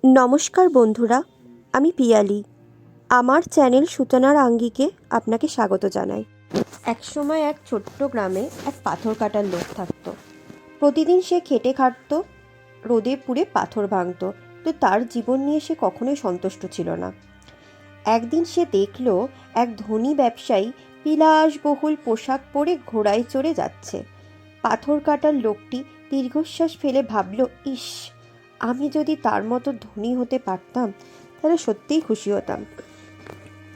নমস্কার বন্ধুরা, আমি পিয়ালি। আমার চ্যানেল সূচনার আঙ্গিকে আপনাকে স্বাগত জানাই। একসময় এক ছোট্ট গ্রামে এক পাথর কাটার লোক থাকতো। প্রতিদিন সে খেটে খাটত, রোদে পুড়ে পাথর ভাঙত, তো তার জীবন নিয়ে সে কখনোই সন্তুষ্ট ছিল না। একদিন সে দেখল এক ধনী ব্যবসায়ী বিলাসবহুল পোশাক পরে ঘোড়ায় চড়ে যাচ্ছে। পাথর কাটার লোকটি দীর্ঘশ্বাস ফেলে ভাবল, ইস, আমি যদি তার মতো ধনী হতে পারতাম তাহলে সত্যিই খুশি হতাম।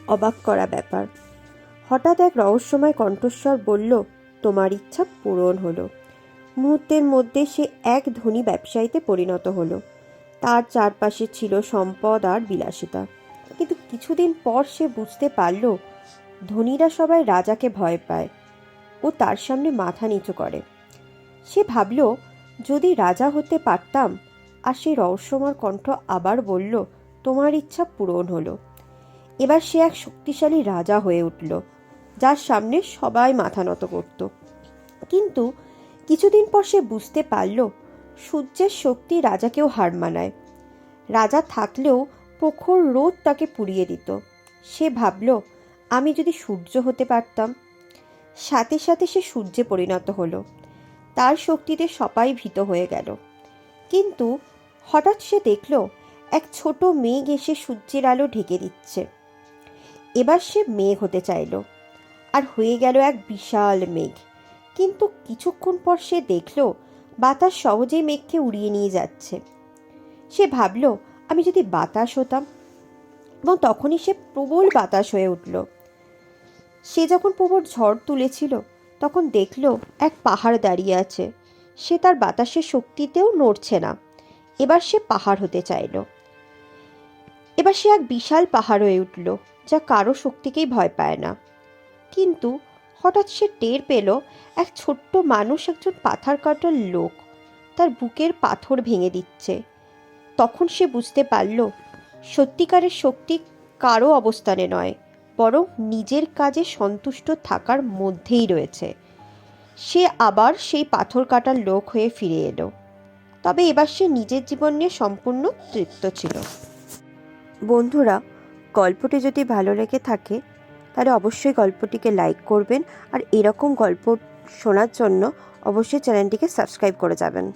অবাক করা ব্যাপার, হঠাৎ এক রহস্যময় কণ্ঠস্বর বলল, তোমার ইচ্ছা পূরণ হলো। মুহূর্তের মধ্যে সে এক ধনী ব্যবসায়ীতে পরিণত হলো। তার চারপাশে ছিল সম্পদ আর বিলাসিতা। কিন্তু কিছুদিন পর সে বুঝতে পারল, ধনীরা সবাই রাজাকে ভয় পায় ও তার সামনে মাথা নিচু করে। সে ভাবল, যদি রাজা হতে পারতাম। আর সেই রহস্যময় কণ্ঠ আবার বলল, তোমার ইচ্ছা পূরণ হলো। এবার সে এক শক্তিশালী রাজা হয়ে উঠল, যার সামনে সবাই মাথা নত করত। কিন্তু কিছুদিন পর সে বুঝতে পারল, সূর্যের শক্তি রাজাকেও হার মানায়। রাজা থাকলেও প্রখর রোদ তাকে পুড়িয়ে দিত। সে ভাবল, আমি যদি সূর্য হতে পারতাম। সাথে সাথে সে সূর্যে পরিণত হলো। তার শক্তিতে সবাই ভীত হয়ে গেল। কিন্তু হঠাৎ সে দেখল এক ছোট মেঘ এসে সূর্যের আলো ঢেকে দিচ্ছে। এবার সে মেঘ হতে চাইল, আর হয়ে গেল এক বিশাল মেঘ। কিন্তু কিছুক্ষণ পর সে দেখল বাতাস সহজেই মেঘকে উড়িয়ে নিয়ে যাচ্ছে। সে ভাবল, আমি যদি বাতাস হতাম। এবং তখনই সে প্রবল বাতাস হয়ে উঠল। সে যখন প্রবল ঝড় তুলেছিল, তখন দেখল এক পাহাড় দাঁড়িয়ে আছে। সে তার বাতাসের শক্তিতেও নড়ছে না। এবার সে পাহাড় হতে চাইল। এবার সে এক বিশাল পাহাড় হয়ে উঠল, যা কারো শক্তিকেই ভয় পায় না। কিন্তু হঠাৎ সে টের পেল, এক ছোট্ট মানুষ, একজন পাথর কাটার লোক, তার বুকের পাথর ভেঙে দিচ্ছে। তখন সে বুঝতে পারল, সত্যিকারের শক্তি কারো অবস্থানে নয়, বরং নিজের কাজে সন্তুষ্ট থাকার মধ্যেই রয়েছে। সে আবার সেই পাথর কাটার লোক হয়ে ফিরে এলো। তবে এবার সে নিজের জীবন নিয়ে সম্পূর্ণ তৃপ্ত ছিল। বন্ধুরা, গল্পটি যদি ভালো লেগে থাকে তাহলে অবশ্যই গল্পটিকে লাইক করবেন, আর এরকম গল্প শোনার জন্য অবশ্যই চ্যানেলটিকে সাবস্ক্রাইব করে যাবেন।